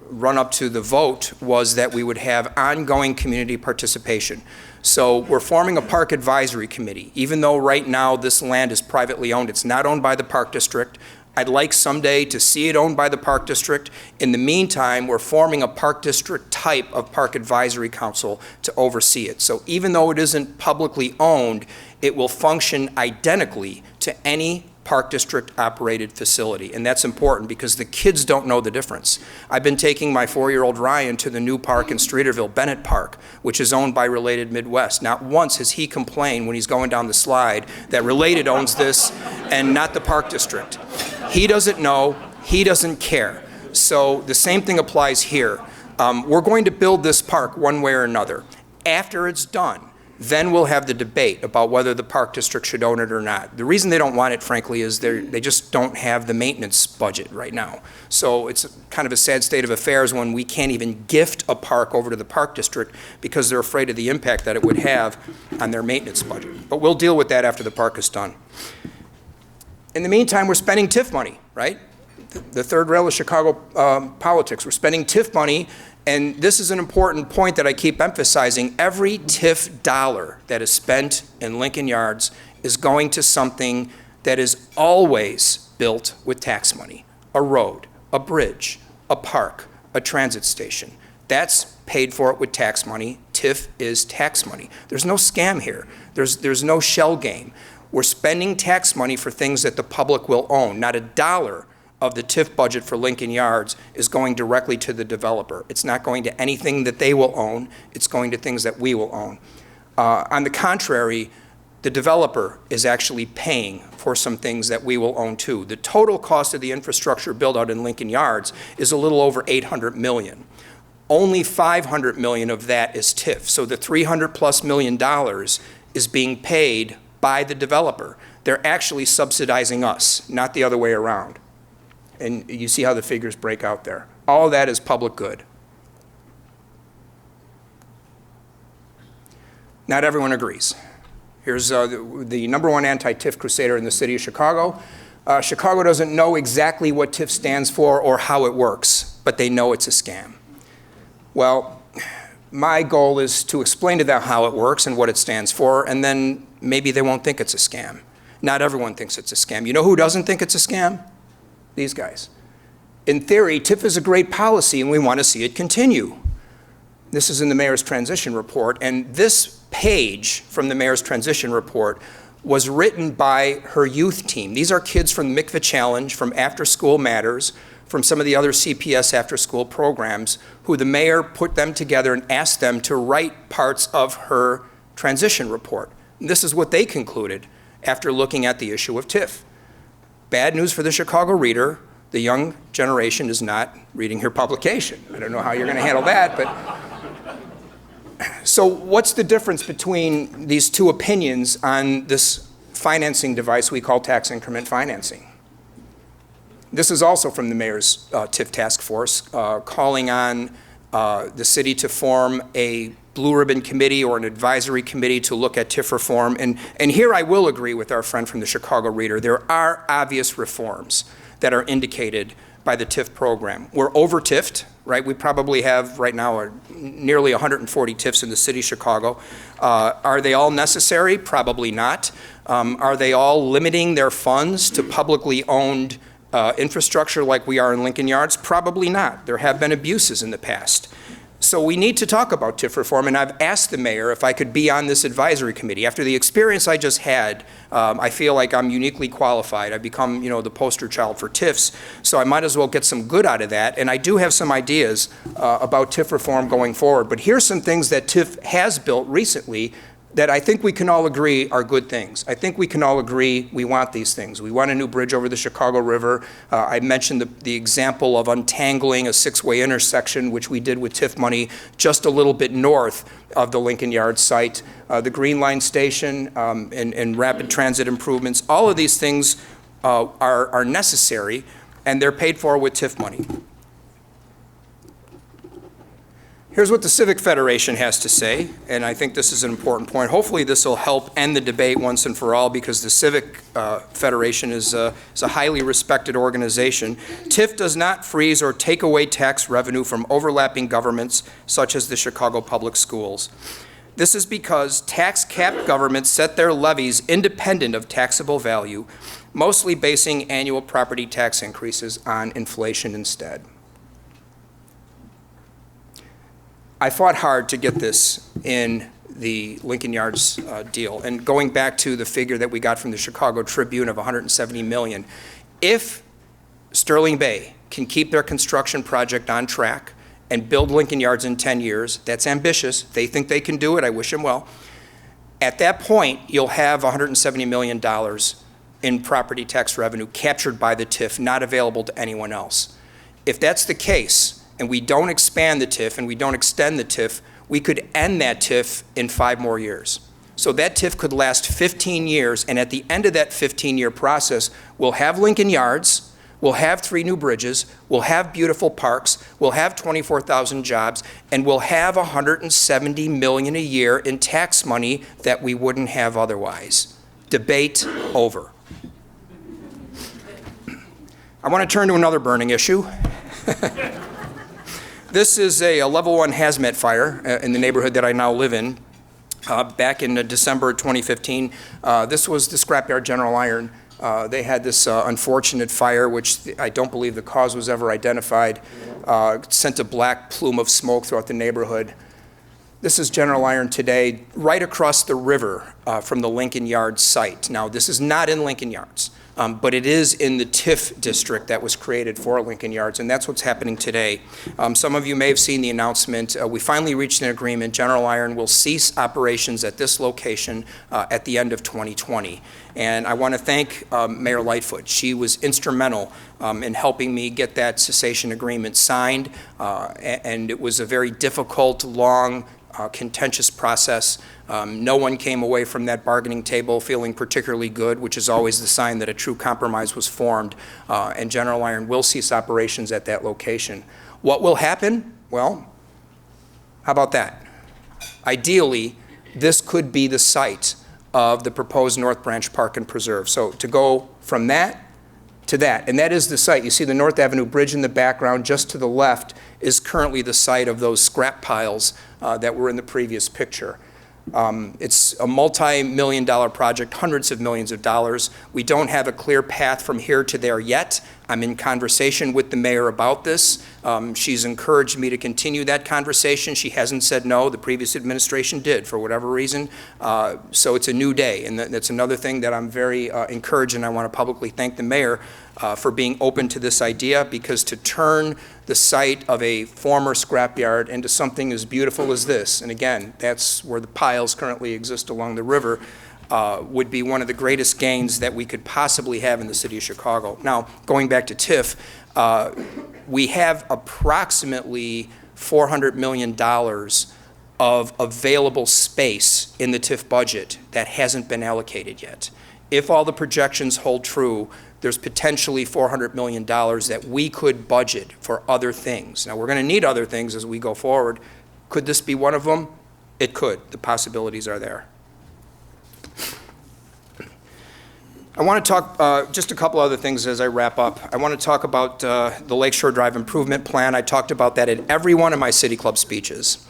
Speaker 2: run-up to the vote was that we would have ongoing community participation. So we're forming a park advisory committee. Even though right now this land is privately owned, it's not owned by the park district. I'd like someday to see it owned by the park district. In the meantime, we're forming a park district type of park advisory council to oversee it. So even though it isn't publicly owned, it will function identically to any park district operated facility. And that's important because the kids don't know the difference. I've been taking my 4-year-old Ryan to the new park in Streeterville, Bennett Park, which is owned by Related Midwest. Not once has he complained when he's going down the slide that Related owns this and not the park district. He doesn't know, he doesn't care. So the same thing applies here. We're going to build this park one way or another. After it's done, then we'll have the debate about whether the park district should own it or not. The reason they don't want it, frankly, is they just don't have the maintenance budget right now. So it's kind of a sad state of affairs when we can't even gift a park over to the park district because they're afraid of the impact that it would have on their maintenance budget. But we'll deal with that after the park is done. In the meantime, we're spending TIF money, right? The third rail of Chicago politics. We're spending TIF money. And this is an important point that I keep emphasizing. Every TIF dollar that is spent in Lincoln Yards is going to something that is always built with tax money. A road, a bridge, a park, a transit station. That's paid for it with tax money. TIF is tax money. There's no scam here. There's no shell game. We're spending tax money for things that the public will own. Not a dollar of the TIF budget for Lincoln Yards is going directly to the developer. It's not going to anything that they will own. It's going to things that we will own. On the contrary, the developer is actually paying for some things that we will own too. The total cost of the infrastructure build out in Lincoln Yards is a little over $800 million. Only $500 million of that is TIF. So the $300+ million is being paid by the developer. They're actually subsidizing us, not the other way around. And you see how the figures break out there. All of that is public good. Not everyone agrees. Here's the number one anti-TIF crusader in the city of Chicago. Chicago doesn't know exactly what TIF stands for or how it works, but they know it's a scam. Well, my goal is to explain to them how it works and what it stands for, and then maybe they won't think it's a scam. Not everyone thinks it's a scam. You know who doesn't think it's a scam? These guys. In theory, TIF is a great policy and we want to see it continue. This is in the mayor's transition report, and this page from the mayor's transition report was written by her youth team. These are kids from the MCVA Challenge, from After School Matters, from some of the other CPS after-school programs, who the mayor put them together and asked them to write parts of her transition report. And this is what they concluded after looking at the issue of TIF. Bad news for the Chicago reader, the young generation is not reading her publication. I don't know how you're going to handle that, but. So what's the difference between these two opinions on this financing device we call tax increment financing? This is also from the mayor's TIF task force, calling on the city to form a blue ribbon committee or an advisory committee to look at TIF reform. And here I will agree with our friend from the Chicago Reader. There are obvious reforms that are indicated by the TIF program. We're over TIFed, right? We probably have right now nearly 140 TIFs in the city of Chicago. Are they all necessary? Probably not. Are they all limiting their funds to publicly owned infrastructure like we are in Lincoln Yards? Probably not. There have been abuses in the past. So we need to talk about TIF reform, and I've asked the mayor if I could be on this advisory committee. After the experience I just had, I feel like I'm uniquely qualified. I've become, the poster child for TIFs, so I might as well get some good out of that. And I do have some ideas about TIF reform going forward. But here's some things that TIF has built recently that I think we can all agree are good things. I think we can all agree we want these things. We want a new bridge over the Chicago River. I mentioned the example of untangling a 6-way intersection, which we did with TIF money just a little bit north of the Lincoln Yards site. The Green Line Station and rapid transit improvements. All of these things are necessary, and they're paid for with TIF money. Here's what the Civic Federation has to say, and I think this is an important point. Hopefully this will help end the debate once and for all, because the Civic Federation is a highly respected organization. TIF does not freeze or take away tax revenue from overlapping governments such as the Chicago Public Schools. This is because tax-capped governments set their levies independent of taxable value, mostly basing annual property tax increases on inflation instead. I fought hard to get this in the Lincoln Yards deal, and going back to the figure that we got from the Chicago Tribune of $170 million, if Sterling Bay can keep their construction project on track and build Lincoln Yards in 10 years, that's ambitious. They think they can do it. I wish them well. At that point, you'll have $170 million in property tax revenue captured by the TIF, not available to anyone else. If that's the case, and we don't expand the TIF and we don't extend the TIF, we could end that TIF in 5 more years. So that TIF could last 15 years, and at the end of that 15-year process, we'll have Lincoln Yards, we'll have 3 new bridges, we'll have beautiful parks, we'll have 24,000 jobs, and we'll have $170 million a year in tax money that we wouldn't have otherwise. Debate over. I want to turn to another burning issue. This is a level 1 hazmat fire in the neighborhood that I now live in. Back in December 2015, this was the scrapyard General Iron. They had this unfortunate fire, which I don't believe the cause was ever identified. Sent a black plume of smoke throughout the neighborhood. This is General Iron today, right across the river from the Lincoln Yards site. Now, this is not in Lincoln Yards, but it is in the TIF district that was created for Lincoln Yards, and that's what's happening today. Some of you may have seen the announcement. We finally reached an agreement. General Iron will cease operations at this location at the end of 2020. And I want to thank Mayor Lightfoot. She was instrumental in helping me get that cessation agreement signed, and it was a very difficult, long, contentious process. No one came away from that bargaining table feeling particularly good, which is always the sign that a true compromise was formed, and General Iron will cease operations at that location. What will happen? Well, how about that? Ideally, this could be the site of the proposed North Branch Park and Preserve. So to go from that to that, and that is the site. You see the North Avenue Bridge in the background. Just to the left is currently the site of those scrap piles that were in the previous picture. It's a multi-million-dollar project, hundreds of millions of dollars. We don't have a clear path from here to there yet. I'm in conversation with the mayor about this. She's encouraged me to continue that conversation. She hasn't said no. The previous administration did, for whatever reason. So it's a new day, and that's another thing that I'm very encouraged, and I want to publicly thank the mayor for being open to this idea, because to turn the site of a former scrapyard into something as beautiful as this, and again, that's where the piles currently exist along the river, would be one of the greatest gains that we could possibly have in the city of Chicago. Now, going back to TIF, we have approximately $400 million of available space in the TIF budget that hasn't been allocated yet. If all the projections hold true, there's potentially $400 million that we could budget for other things. Now, we're going to need other things as we go forward. Could this be one of them? It could. The possibilities are there. I want to talk just a couple other things as I wrap up. I want to talk about the Lakeshore Drive Improvement Plan. I talked about that in every one of my City Club speeches.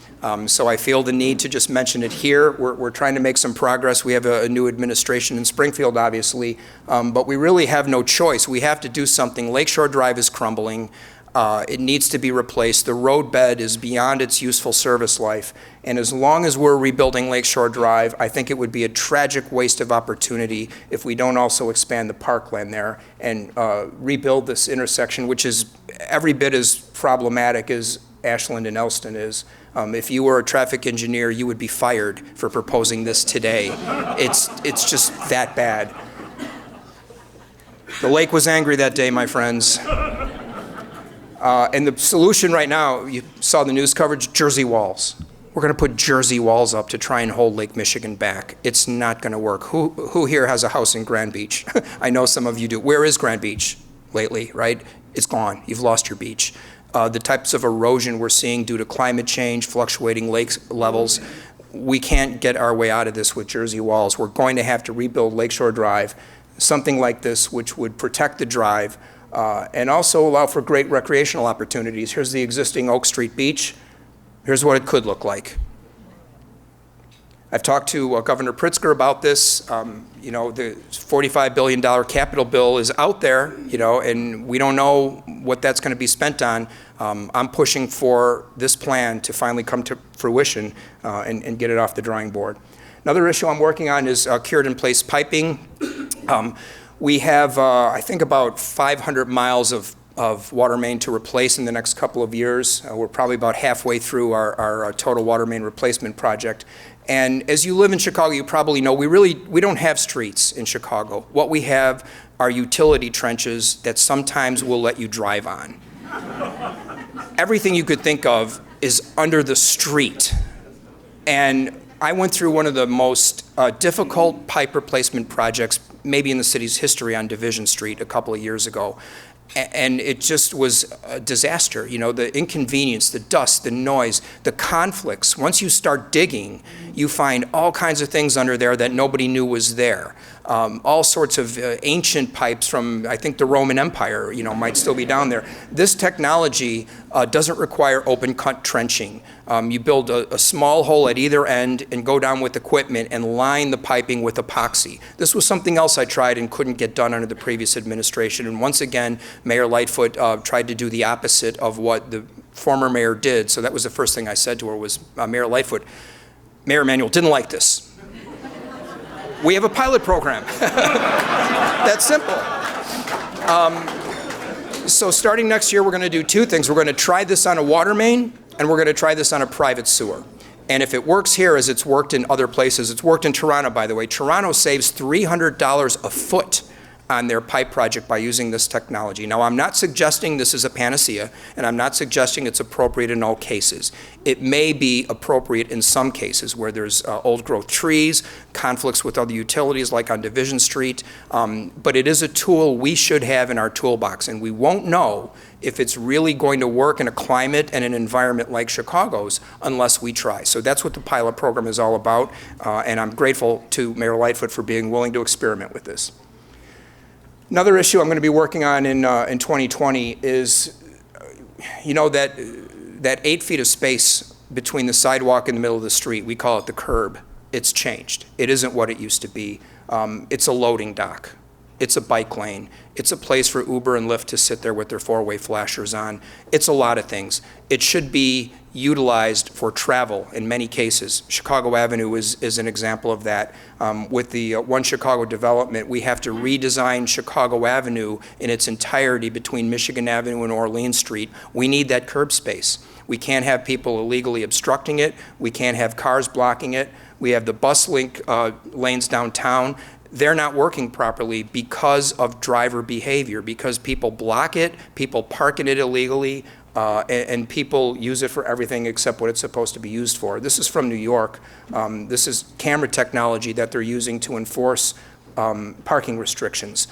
Speaker 2: So I feel the need to just mention it here. We're trying to make some progress. We have a new administration in Springfield, obviously, but we really have no choice. We have to do something. Lakeshore Drive is crumbling. It needs to be replaced. The road bed is beyond its useful service life. And as long as we're rebuilding Lakeshore Drive, I think it would be a tragic waste of opportunity if we don't also expand the parkland there and rebuild this intersection, which is every bit as problematic as Ashland and Elston is. If you were a traffic engineer, you would be fired for proposing this today. It's just that bad. The lake was angry that day, my friends. And the solution right now, you saw the news coverage, Jersey walls. We're going to put Jersey walls up to try and hold Lake Michigan back. It's not going to work. Who here has a house in Grand Beach? I know some of you do. Where is Grand Beach lately, right? It's gone. You've lost your beach. the types of erosion we're seeing due to climate change, fluctuating lake levels. We can't get our way out of this with Jersey walls. We're going to have to rebuild Lakeshore Drive, something like this, which would protect the drive and also allow for great recreational opportunities. Here's the existing Oak Street Beach. Here's what it could look like. I've talked to Governor Pritzker about this. You know, the $45 billion capital bill is out there, you know, and we don't know what that's going to be spent on. I'm pushing for this plan to finally come to fruition and get it off the drawing board. Another issue I'm working on is cured in place piping. We have, I think, about 500 miles of water main to replace in the next couple of years. We're probably about halfway through our total water main replacement project. And as you live in Chicago, you probably know we don't have streets in Chicago. What we have are utility trenches that sometimes we'll let you drive on. Everything you could think of is under the street. And I went through one of the most difficult pipe replacement projects maybe in the city's history on Division Street a couple of years ago. And it just was a disaster. You know, the inconvenience, the dust, the noise, the conflicts. Once you start digging, you find all kinds of things under there that nobody knew was there. All sorts of ancient pipes from, I think, the Roman Empire, you know, might still be down there. This technology doesn't require open cut trenching. You build a small hole at either end and go down with equipment and line the piping with epoxy. This was something else I tried and couldn't get done under the previous administration. And once again, Mayor Lightfoot tried to do the opposite of what the former mayor did. So that was the first thing I said to her was, Mayor Lightfoot, Mayor Emanuel didn't like this. We have a pilot program. That's simple. So starting next year, we're going to do two things. We're going to try this on a water main, and we're going to try this on a private sewer. And if it works here as it's worked in other places, it's worked in Toronto, by the way. Toronto saves $300 a foot on their pipe project by using this technology. Now, I'm not suggesting this is a panacea, and I'm not suggesting it's appropriate in all cases. It may be appropriate in some cases where there's old growth trees, conflicts with other utilities like on Division Street, but it is a tool we should have in our toolbox, and we won't know if it's really going to work in a climate and an environment like Chicago's unless we try. So that's what the pilot program is all about, and I'm grateful to Mayor Lightfoot for being willing to experiment with this. Another issue I'm going to be working on in 2020 is, you know, that 8 feet of space between the sidewalk and the middle of the street, we call it the curb. It's changed. It isn't what it used to be. It's a loading dock. It's a bike lane. It's a place for Uber and Lyft to sit there with their four-way flashers on. It's a lot of things. It should be utilized for travel in many cases. Chicago Avenue is an example of that. With the One Chicago development, we have to redesign Chicago Avenue in its entirety between Michigan Avenue and Orleans Street. We need that curb space. We can't have people illegally obstructing it. We can't have cars blocking it. We have the bus link lanes downtown. They're not working properly because of driver behavior, because people block it, people park in it illegally, and people use it for everything except what it's supposed to be used for. This is from New York. This is camera technology that they're using to enforce parking restrictions.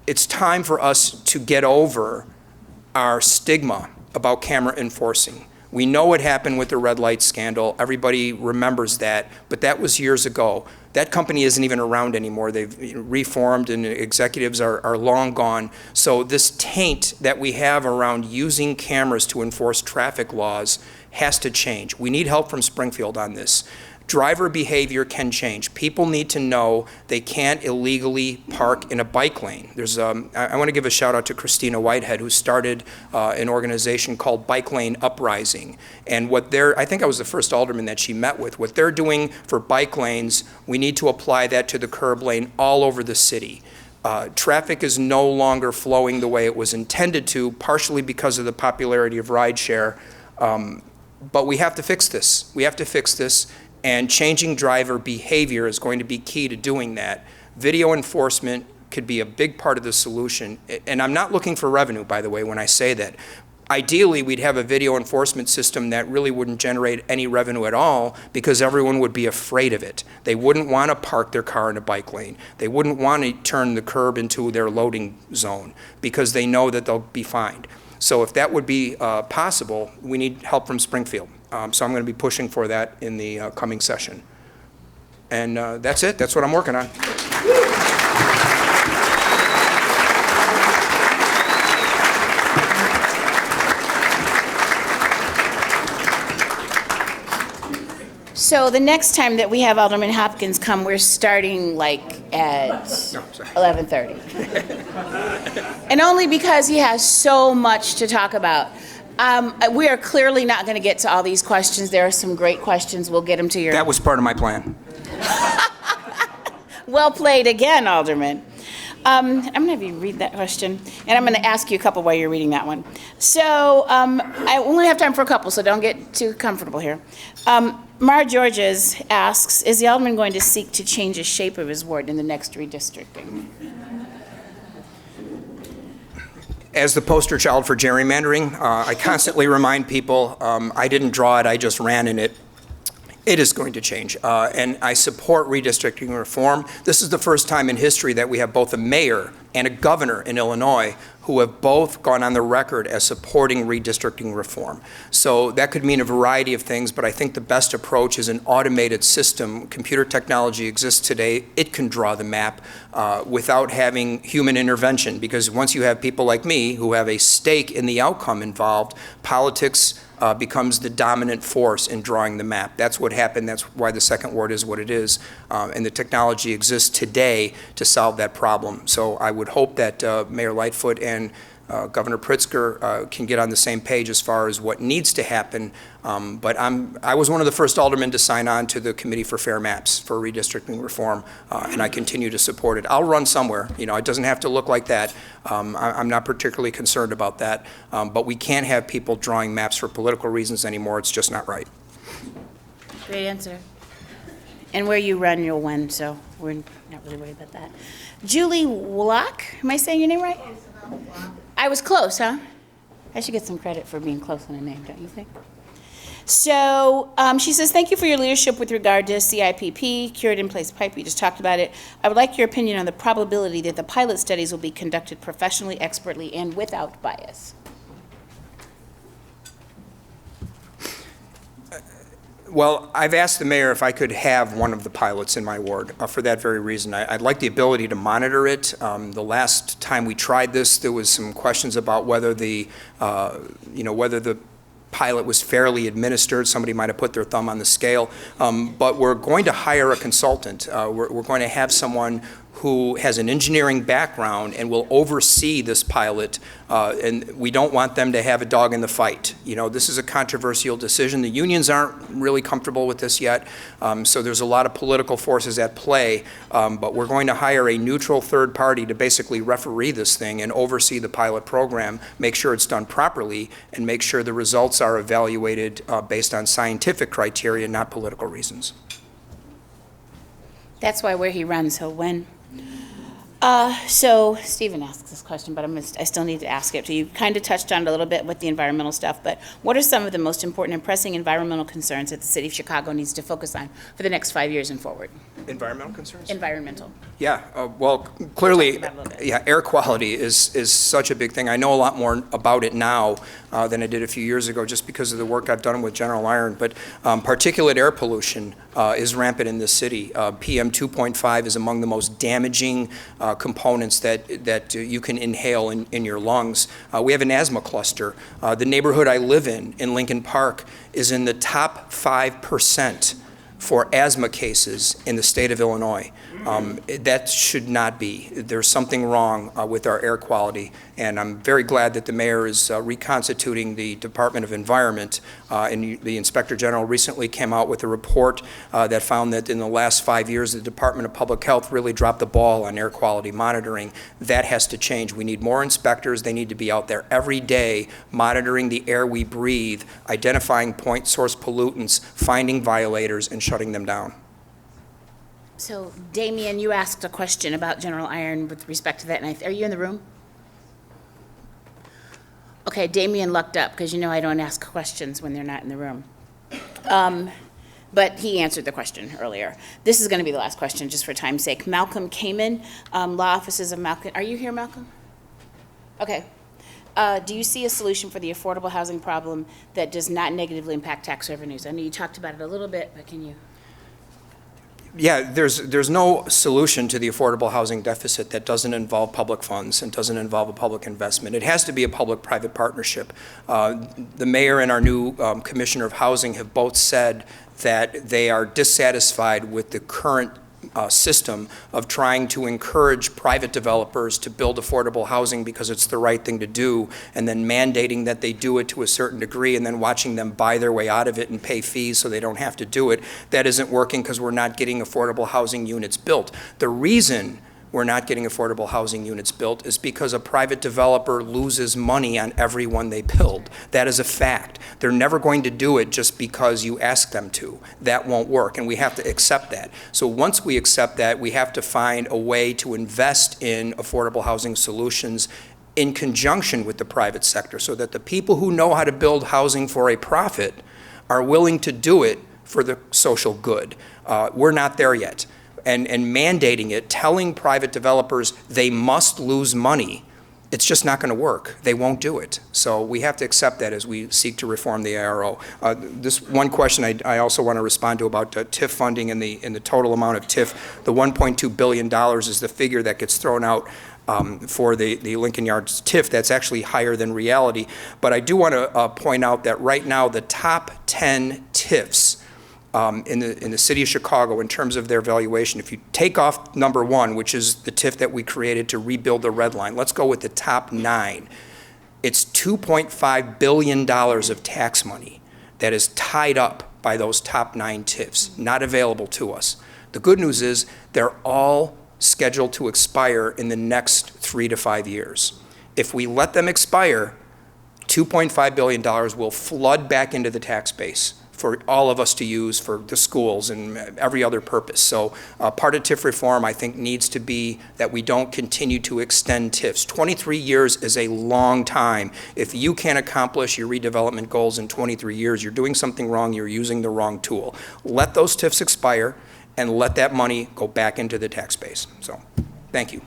Speaker 2: It's time for us to get over our stigma about camera enforcing. We know what happened with the red light scandal. Everybody remembers that, but that was years ago. That company isn't even around anymore. They've reformed and executives are long gone. So this taint that we have around using cameras to enforce traffic laws has to change. We need help from Springfield on this. Driver behavior can change. People need to know they can't illegally park in a bike lane. There's, I want to give a shout out to Christina Whitehead, who started an organization called Bike Lane Uprising. And what they're, I think I was the first alderman that she met with. What they're doing for bike lanes, we need to apply that to the curb lane all over the city. Traffic is no longer flowing the way it was intended to, partially because of the popularity of rideshare. But we have to fix this. We have to fix this. And changing driver behavior is going to be key to doing that. Video enforcement could be a big part of the solution. And I'm not looking for revenue, by the way, when I say that. Ideally, we'd have a video enforcement system that really wouldn't generate any revenue at all because everyone would be afraid of it. They wouldn't want to park their car in a bike lane. They wouldn't want to turn the curb into their loading zone because they know that they'll be fined. So if that would be possible, we need help from Springfield. So I'm going to be pushing for that in the coming session. And that's it. That's what I'm working on.
Speaker 3: So the next time that we have Alderman Hopkins come, we're starting like at 11:30. And only because he has so much to talk about. We are clearly not going to get to all these questions. There are some great questions. We'll get them to your...
Speaker 2: That was part of my plan.
Speaker 3: Well played again, Alderman. I'm going to have you read that question, and I'm going to ask you a couple while you're reading that one. So I only have time for a couple, so don't get too comfortable here. Mara Georges asks, is the Alderman going to seek to change the shape of his ward in the next redistricting?
Speaker 2: As the poster child for gerrymandering, I constantly remind people, I didn't draw it, I just ran in it. It is going to change, and I support redistricting reform. This is the first time in history that we have both a mayor and a governor in Illinois who have both gone on the record as supporting redistricting reform. So that could mean a variety of things, but I think the best approach is an automated system. Computer technology exists today. It can draw the map without having human intervention, because once you have people like me who have a stake in the outcome involved, politics becomes the dominant force in drawing the map. That's what happened. That's why the second ward is what it is. And the technology exists today to solve that problem. So I would hope that Mayor Lightfoot and Governor Pritzker can get on the same page as far as what needs to happen. But I was one of the first aldermen to sign on to the Committee for Fair Maps for redistricting reform, and I continue to support it. I'll run somewhere. You know, it doesn't have to look like that. I'm not particularly concerned about that. But we can't have people drawing maps for political reasons anymore. It's just not right.
Speaker 3: Great answer. And where you run, you'll win, so we're not really worried about that. Julie Wlock, am I saying your name right? I was close, huh? I should get some credit for being close on a name, don't you think? So she says, thank you for your leadership with regard to CIPP, cured in place pipe. We just talked about it. I would like your opinion on the probability that the pilot studies will be conducted professionally, expertly, and without bias.
Speaker 2: Well, I've asked the mayor if I could have one of the pilots in my ward for that very reason. I'd like the ability to monitor it. The last time we tried this, there was some questions about whether the pilot was fairly administered. Somebody might have put their thumb on the scale. But we're going to hire a consultant. We're going to have someone who has an engineering background and will oversee this pilot, and we don't want them to have a dog in the fight. You know, this is a controversial decision. The unions aren't really comfortable with this yet, so there's a lot of political forces at play, but we're going to hire a neutral third party to basically referee this thing and oversee the pilot program, make sure it's done properly, and make sure the results are evaluated based on scientific criteria, not political reasons.
Speaker 3: That's why where he runs, he'll win. So Stephen asks this question, but I still need to ask it. So you kind of touched on it a little bit with the environmental stuff, but what are some of the most important and pressing environmental concerns that the city of Chicago needs to focus on for the next 5 years and forward?
Speaker 2: Environmental concerns?
Speaker 3: Environmental.
Speaker 2: Yeah, well, clearly, yeah, air quality is such a big thing. I know a lot more about it now than I did a few years ago, just because of the work I've done with General Iron. But particulate air pollution is rampant in this city. PM 2.5 is among the most damaging components that you can inhale in your lungs. We have an asthma cluster. The neighborhood I live in Lincoln Park, is in the top 5% for asthma cases in the state of Illinois. That should not be. There's something wrong with our air quality, and I'm very glad that the mayor is reconstituting the Department of Environment, and the Inspector General recently came out with a report that found that in the last 5 years, the Department of Public Health really dropped the ball on air quality monitoring. That has to change. We need more inspectors. They need to be out there every day monitoring the air we breathe, identifying point source pollutants, finding violators, and shutting them down.
Speaker 3: So Damien, you asked a question about General Iron with respect to that, and are you in the room? Okay, Damien lucked up, because you know I don't ask questions when they're not in the room. But he answered the question earlier. This is going to be the last question, just for time's sake. Malcolm Kamen, Law Offices of Malcolm. Are you here, Malcolm? Okay. do you see a solution for the affordable housing problem that does not negatively impact tax revenues? I know you talked about it a little bit, but can you?
Speaker 2: Yeah, there's no solution to the affordable housing deficit that doesn't involve public funds and doesn't involve a public investment. It has to be a public-private partnership. The mayor and our new commissioner of housing have both said that they are dissatisfied with the current system of trying to encourage private developers to build affordable housing because it's the right thing to do, and then mandating that they do it to a certain degree, and then watching them buy their way out of it and pay fees so they don't have to do it. That isn't working because we're not getting affordable housing units built. The reason we're not getting affordable housing units built is because a private developer loses money on every one they build. That is a fact. They're never going to do it just because you ask them to. That won't work, and we have to accept that. So once we accept that, we have to find a way to invest in affordable housing solutions in conjunction with the private sector so that the people who know how to build housing for a profit are willing to do it for the social good. We're not there yet. And mandating it, telling private developers they must lose money, it's just not going to work. They won't do it. So we have to accept that as we seek to reform the ARO. This one question I also want to respond to about TIF funding and the total amount of TIF. The $1.2 billion is the figure that gets thrown out for the Lincoln Yards TIF. That's actually higher than reality. But I do want to point out that right now the top 10 TIFs in the city of Chicago in terms of their valuation, if you take off number 1, which is the TIF that we created to rebuild the red line, let's go with the top 9. It's $2.5 billion of tax money that is tied up by those top 9 TIFs, not available to us. The good news is they're all scheduled to expire in the next 3 to 5 years. If we let them expire, $2.5 billion will flood back into the tax base for all of us to use for the schools and every other purpose. So part of TIF reform, I think, needs to be that we don't continue to extend TIFs. 23 years is a long time. If you can't accomplish your redevelopment goals in 23 years, you're doing something wrong, you're using the wrong tool. Let those TIFs expire and let that money go back into the tax base. So, thank you.